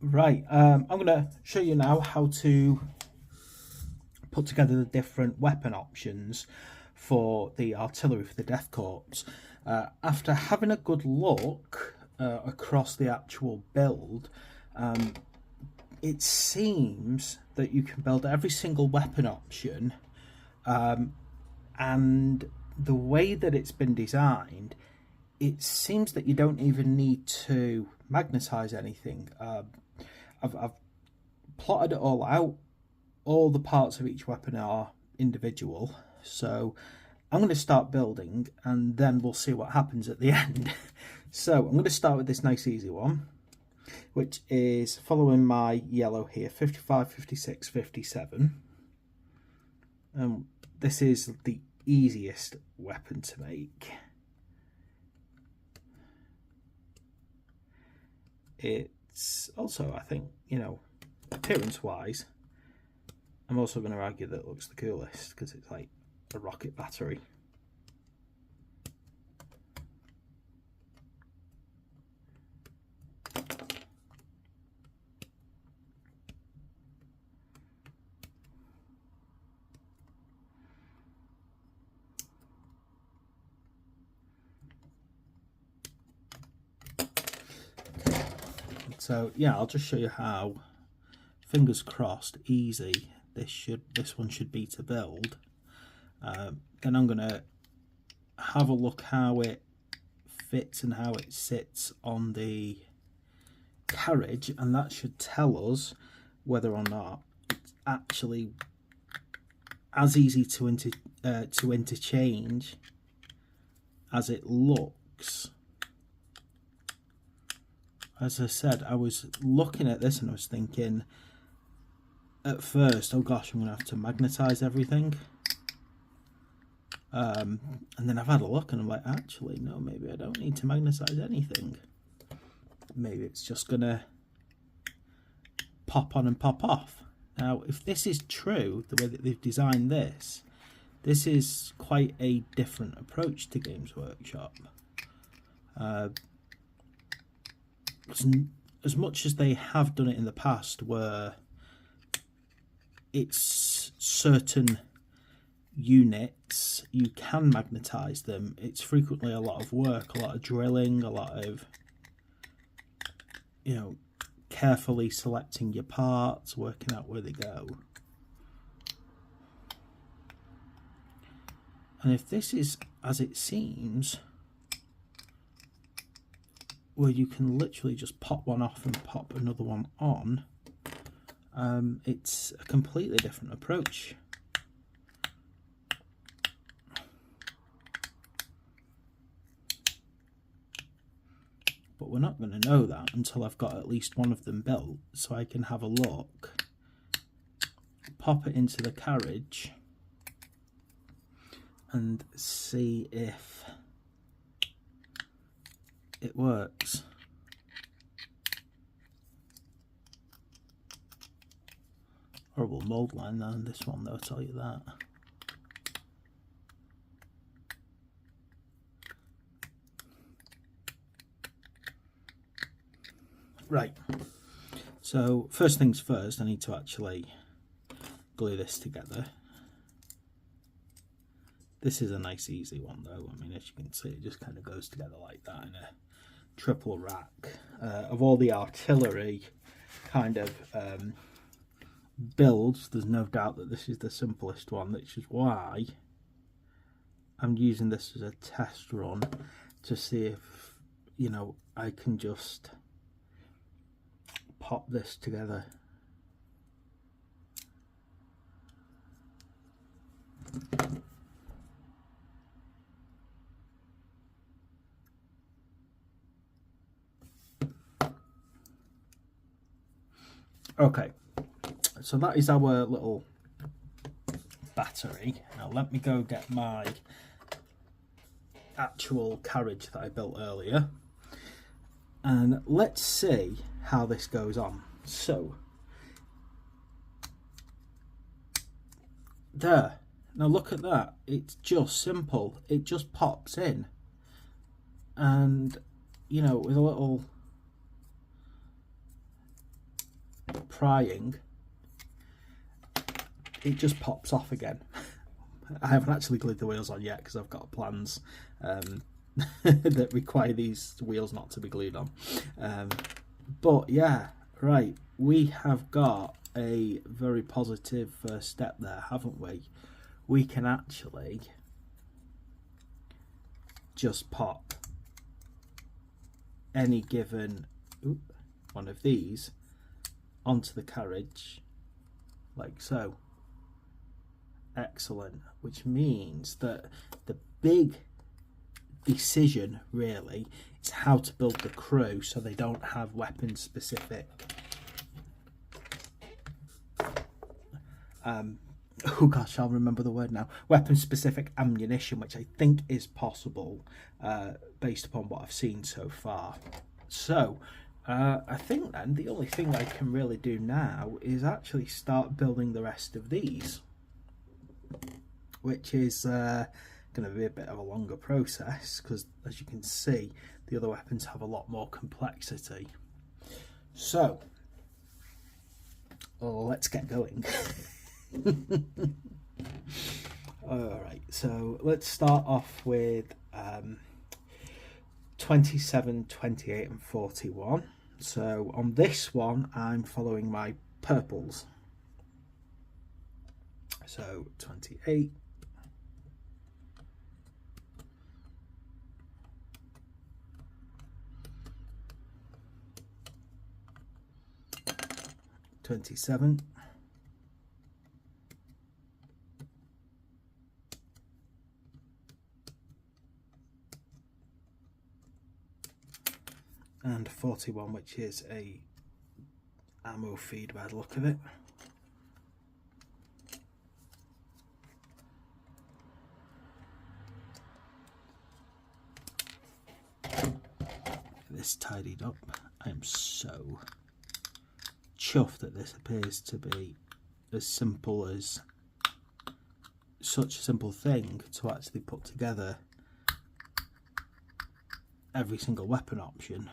Right, I'm going to show you now how to put together the different weapon options for the artillery for the Death Corps. After having a good look across the actual build, it seems that you can build every single weapon option, and the way that it's been designed, it seems that you don't even need to magnetize anything. I've plotted it all out. All the parts of each weapon are individual, so I'm going to start building and then we'll see what happens at the end. So I'm going to start with this nice easy one, which is following my yellow here, 55, 56, 57. This is the easiest weapon to make. It's also, I think, appearance wise, I'm also going to argue that it looks the coolest because it's like a rocket battery. So yeah, I'll just show you how, fingers crossed, easy this one should be to build. Then I'm going to have a look how it fits and how it sits on the carriage, and that should tell us whether or not it's actually as easy to interchange as it looks. As I said, I was looking at this and I was thinking at first, oh gosh, I'm going to have to magnetize everything. And then I've had a look and I'm like, actually, no, maybe I don't need to magnetize anything. Maybe it's just going to pop on and pop off. Now, if this is true, the way that they've designed this is quite a different approach to Games Workshop. As much as they have done it in the past, where it's certain units, you can magnetize them, it's frequently a lot of work, a lot of drilling, a lot of, carefully selecting your parts, working out where they go. And if this is as it seems, where you can literally just pop one off and pop another one on, it's a completely different approach. But we're not going to know that until I've got at least one of them built, so I can have a look, pop it into the carriage and see if it works. Horrible mold line on this one though, I'll tell you that. Right, so first things first, I need to actually glue this together. This is a nice easy one though. I mean, as you can see, it just kind of goes together like that in a triple rack. Of all the artillery kind of builds, there's no doubt that this is the simplest one, which is why I'm using this as a test run to see if, I can just pop this together. Okay, so that is our little battery. Now let me go get my actual carriage that I built earlier, and let's see how this goes on. So there, now look at that, it's just simple, it just pops in, and with a little trying, it just pops off again. I haven't actually glued the wheels on yet because I've got plans that require these wheels not to be glued on. But yeah, right, we have got a very positive first step there, haven't we? We can actually just pop any given one of these onto the carriage like so. Excellent. Which means that the big decision really is how to build the crew so they don't have weapon specific oh gosh, I'll remember the word now, weapon specific ammunition, which I think is possible based upon what I've seen so far. So I think then the only thing I can really do now is actually start building the rest of these, which is going to be a bit of a longer process because, as you can see, the other weapons have a lot more complexity. So let's get going. Alright, so let's start off with 27, 28 and 41. So on this one I'm following my purples. So 28, 27, and 41, which is a ammo feed by the look of it. This tidied up. I am so chuffed that this appears to be as simple as such a simple thing to actually put together every single weapon option.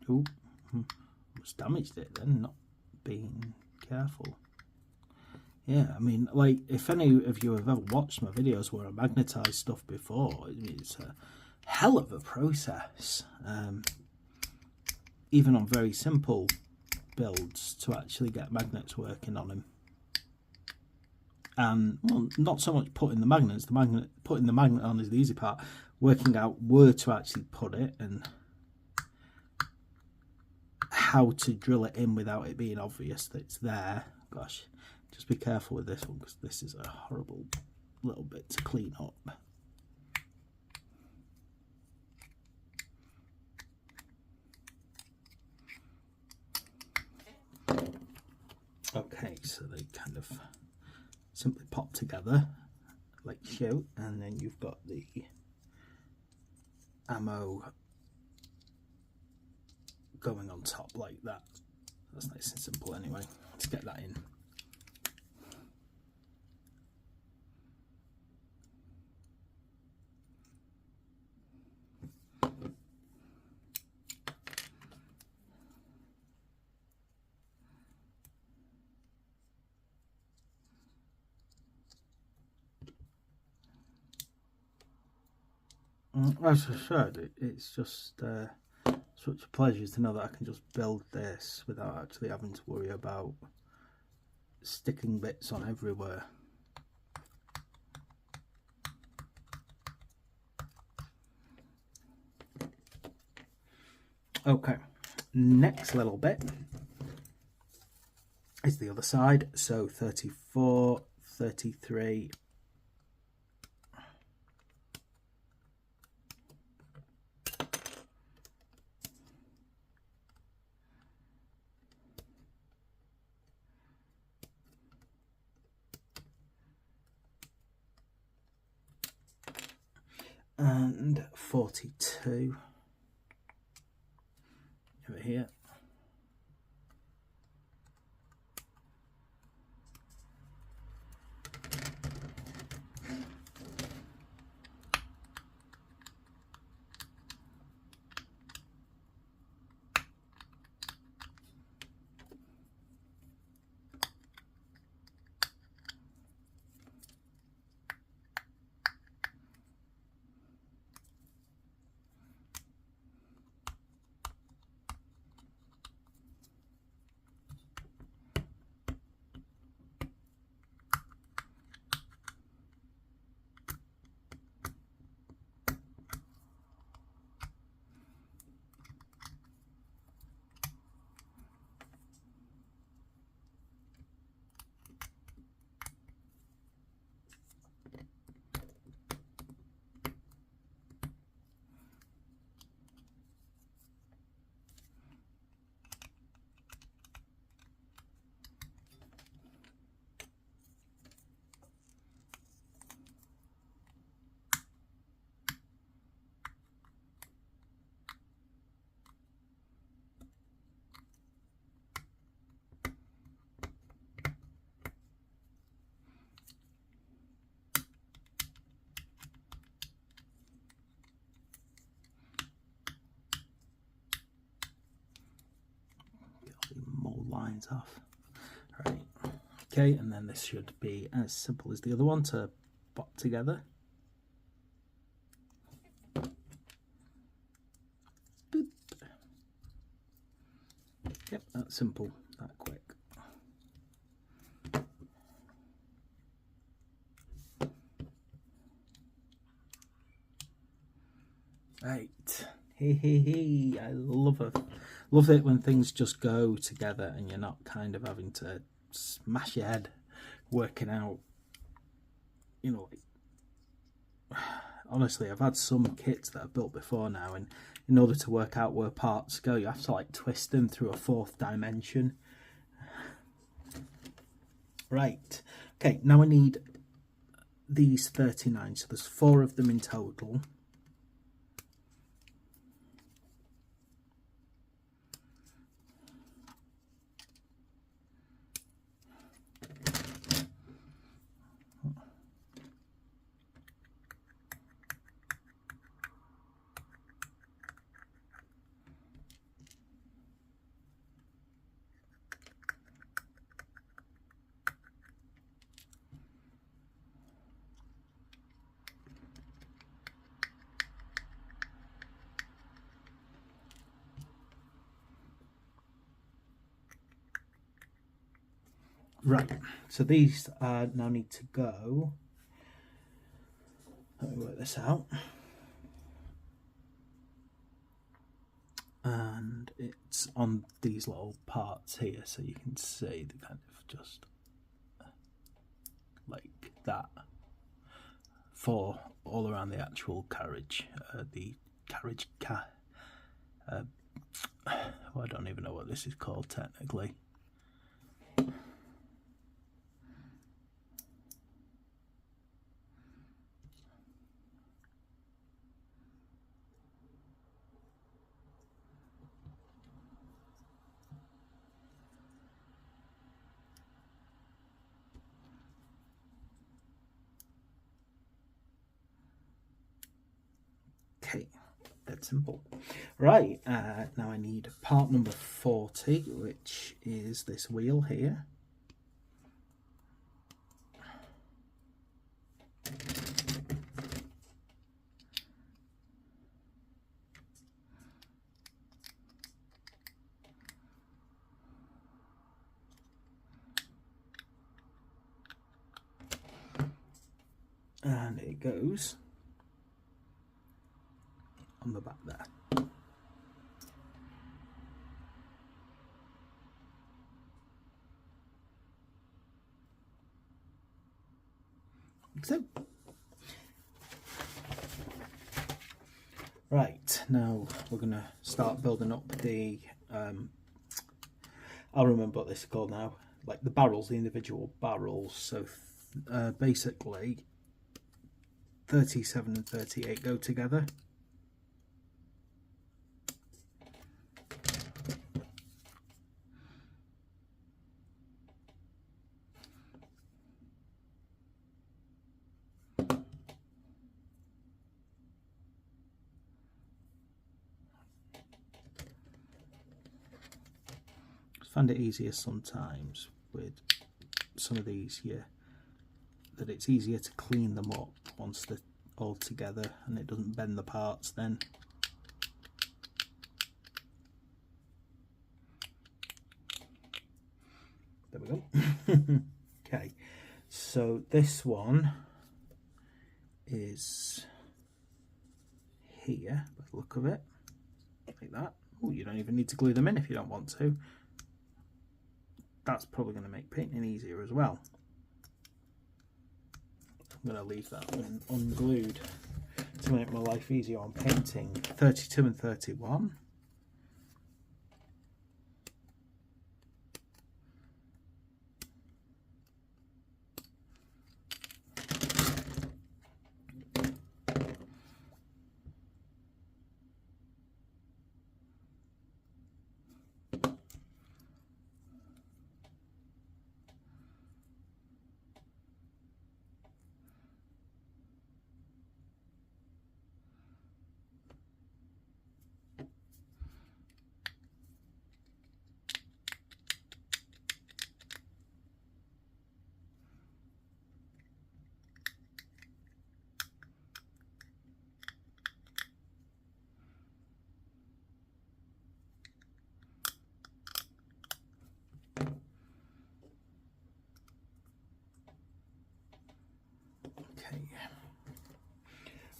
Ooh, almost damaged it then, not being careful. Yeah, I mean, like, if any of you have ever watched my videos where I magnetise stuff before, it's a hell of a process. Even on very simple builds to actually get magnets working on them. And, well, not so much putting the magnets, putting the magnet on is the easy part. Working out where to actually put it and how to drill it in without it being obvious that it's there. Gosh. Just be careful with this one because this is a horrible little bit to clean up. Okay, so they kind of simply pop together like so, and then you've got the ammo going on top like that. That's nice and simple anyway. Let's get that in. As I said, it's just such a pleasure to know that I can just build this without actually having to worry about sticking bits on everywhere. Okay, next little bit is the other side, so 34, 33, and 42 over here. lines off. Right, okay, and then this should be as simple as the other one to put together. Boop. Yep, that's simple, that quick. Right, hey, I love it. Love it when things just go together and you're not kind of having to smash your head working out, you know, like, honestly, I've had some kits that I've built before now, and in order to work out where parts go, you have to like twist them through a fourth dimension. Right, okay, now I need these 39, so there's 4 of them in total. Right, so these now need to go. Let me work this out. And it's on these little parts here, so you can see the kind of just like that for all around the actual carriage, well, I don't even know what this is called technically. Okay, that's simple. Right, now I need part number 40, which is this wheel here. And it goes on the back there. Like so. Right, now we're going to start building up the, I'll remember what this is called now, like the barrels, the individual barrels. So basically 37 and 38 go together. I find it easier sometimes with some of these here, that it's easier to clean them up once they're all together and it doesn't bend the parts then. There we go. Okay, so this one is here by the look of it, like that. Oh, you don't even need to glue them in if you don't want to. That's probably going to make painting easier as well. I'm going to leave that one unglued to make my life easier on painting. 32 and 31.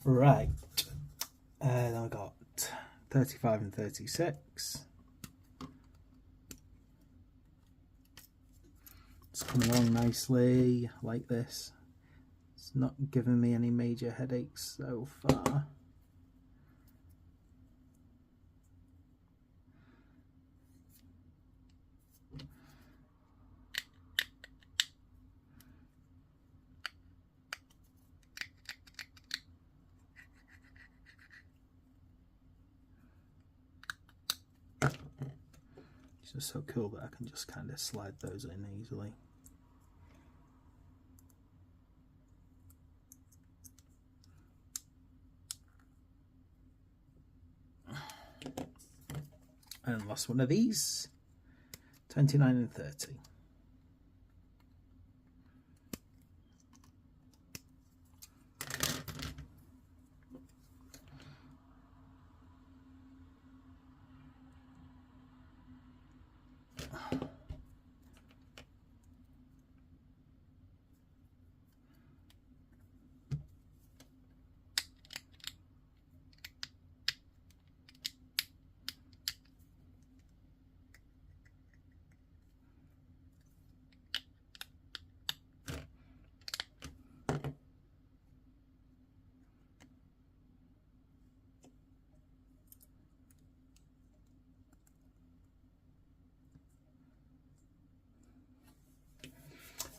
Right. Then I got 35 and 36. It's coming along nicely, like this. It's not giving me any major headaches so far. It's just so cool that I can just kind of slide those in easily. And last one of these, 29 and 30.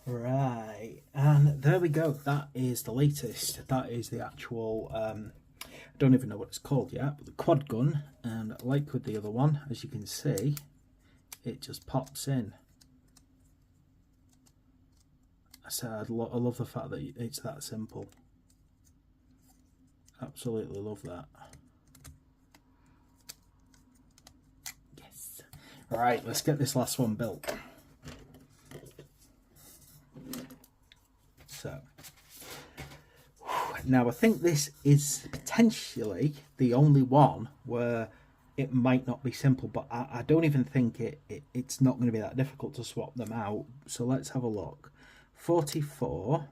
Right, and there we go. That is the latest. That is the actual, I don't even know what it's called yet, but the quad gun. And like with the other one, as you can see, it just pops in. So I love the fact that it's that simple. Absolutely love that. Yes. All right, let's get this last one built. So, now I think this is potentially the only one where it might not be simple, but I don't even think it's not going to be that difficult to swap them out. So let's have a look. 44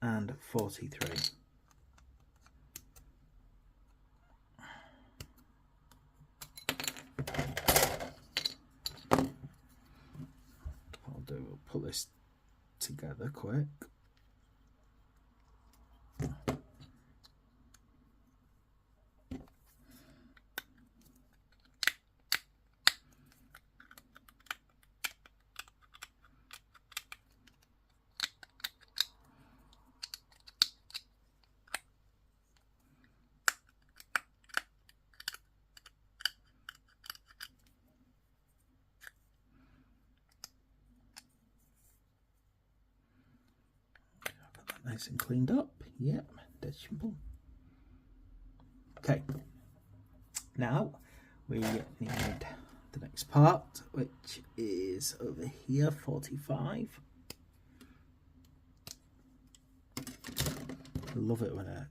and 43. I'll do, we'll put this together quick. Nice and cleaned up. Yep, that's simple. Okay, now we need the next part, which is over here, 45. I love it when a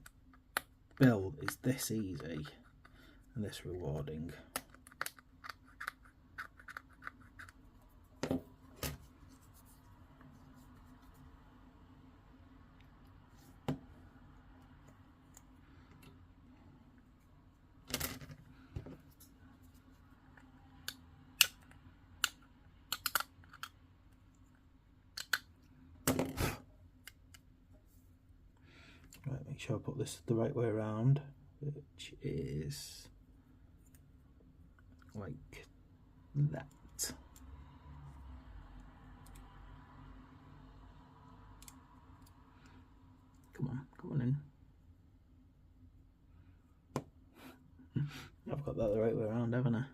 build is this easy and this rewarding. Right, make sure I put this the right way around, which is like that. Come on in. I've got that the right way around, haven't I?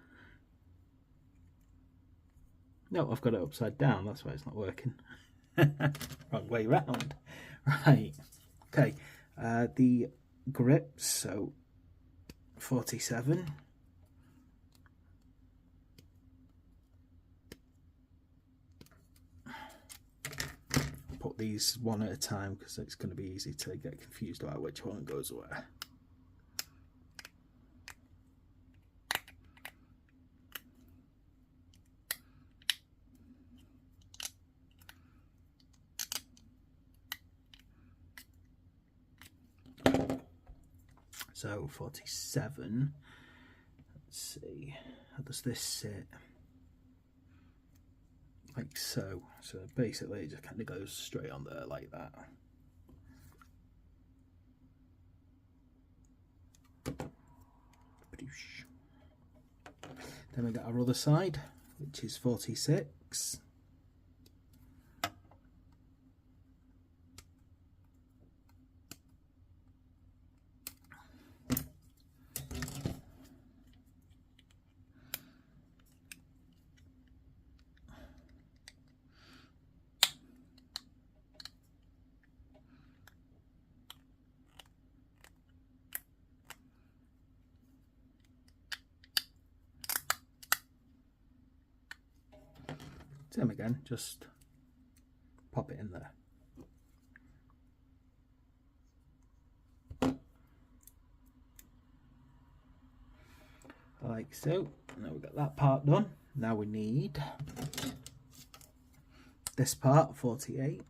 No, I've got it upside down, that's why it's not working. Wrong way round. Right, okay. The grips, so 47. Put these one at a time because it's going to be easy to get confused about which one goes where. So 47. Let's see, how does this sit? Like so. So basically it just kind of goes straight on there like that. Then we got our other side, which is 46. Same again, just pop it in there. Like so. Now we've got that part done. Now we need this part, 48.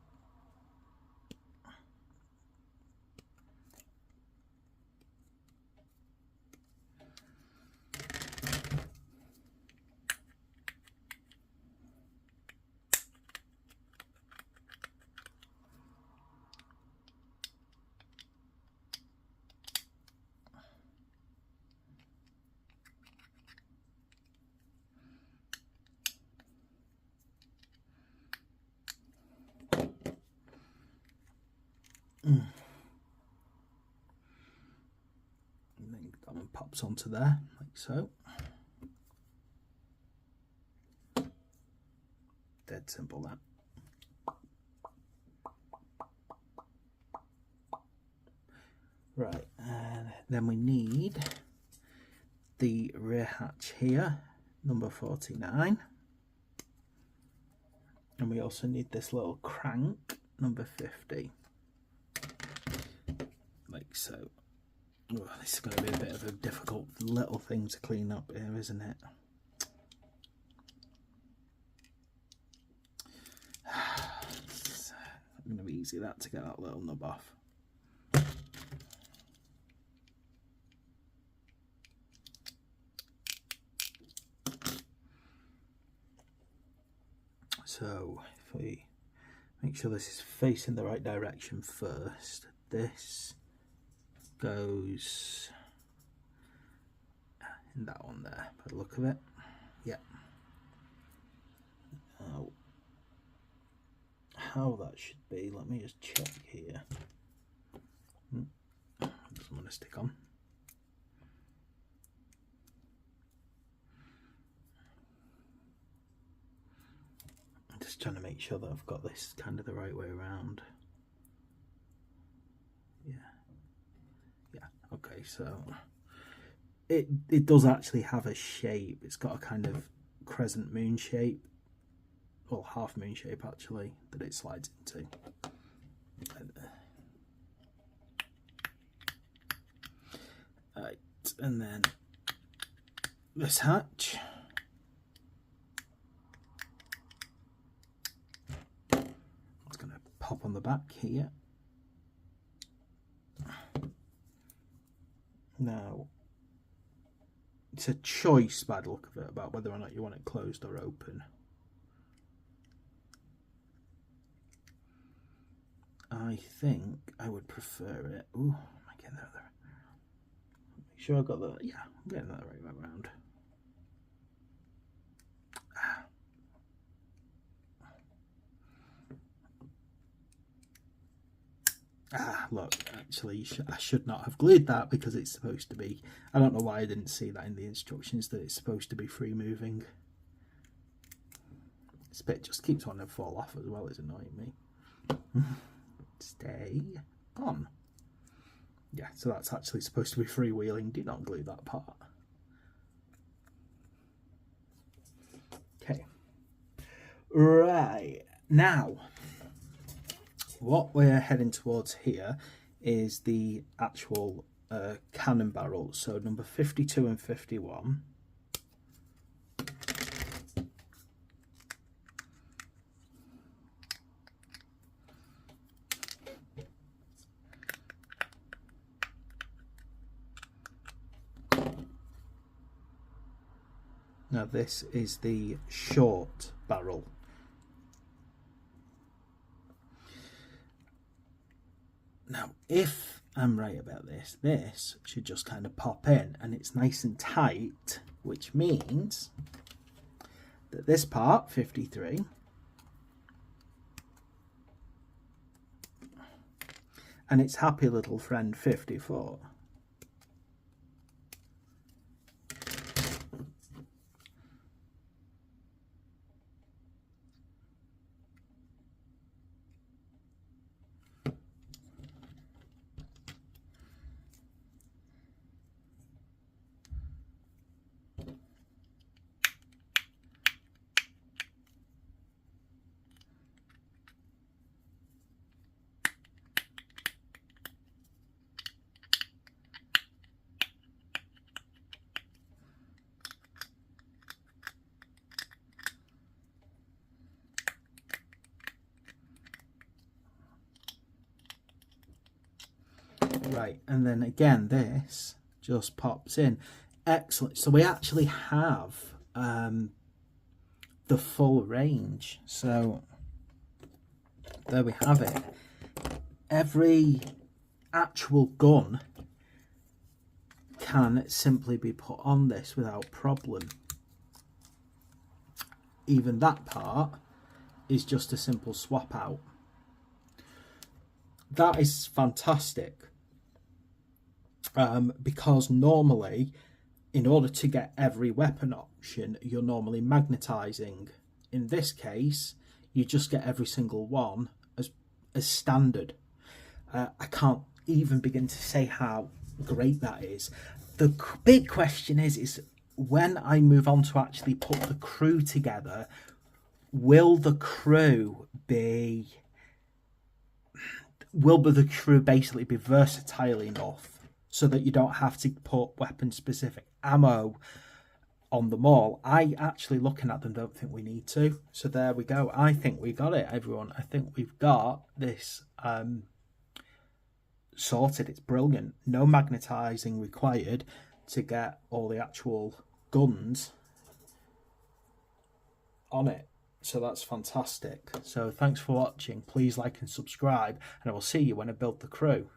And then that one pops onto there, like so. Dead simple that. Right, and then we need the rear hatch here, number 49. And we also need this little crank, number 50. Like so. Oh, this is going to be a bit of a difficult little thing to clean up here, isn't it? It's not going to be easy that to get that little nub off. So if we make sure this is facing the right direction first, this goes in that one there, by the look of it. Yeah. Now, how that should be, let me just check here. Doesn't want to stick on. I'm just trying to make sure that I've got this kind of the right way around. Yeah. Yeah, okay, so it does actually have a shape. It's got a kind of crescent moon shape, well, half moon shape actually, that it slides into. Right, and then this hatch. It's going to pop on the back here. Now, it's a choice by the look of it about whether or not you want it closed or open. I think I would prefer it. Ooh, am I getting that there? Make sure I've got the, yeah, I'm getting that right way around. Look, actually, I should not have glued that because it's supposed to be, I don't know why I didn't see that in the instructions, that it's supposed to be free moving. This bit just keeps wanting to fall off as well, it's annoying me. Stay on. Yeah, so that's actually supposed to be freewheeling. Do not glue that part. Okay. Right, now what we're heading towards here is the actual cannon barrel. So number 52 and 51. Now this is the short barrel. Now if I'm right about this, this should just kind of pop in and it's nice and tight, which means that this part, 53, and its happy little friend, 54, right, and then again this just pops in. Excellent. So we actually have the full range. So there we have it. Every actual gun can simply be put on this without problem. Even that part is just a simple swap out. That is fantastic, because normally in order to get every weapon option you're normally magnetizing. In this case you just get every single one as standard. I can't even begin to say how great that is. The big question is when I move on to actually put the crew together, will the crew basically be versatile enough so that you don't have to put weapon specific ammo on them all? I actually, looking at them, don't think we need to. So there we go. I think we got it, everyone. I think we've got this sorted. It's brilliant. No magnetizing required to get all the actual guns on it. So that's fantastic. So thanks for watching. Please like and subscribe, and I will see you when I build the crew.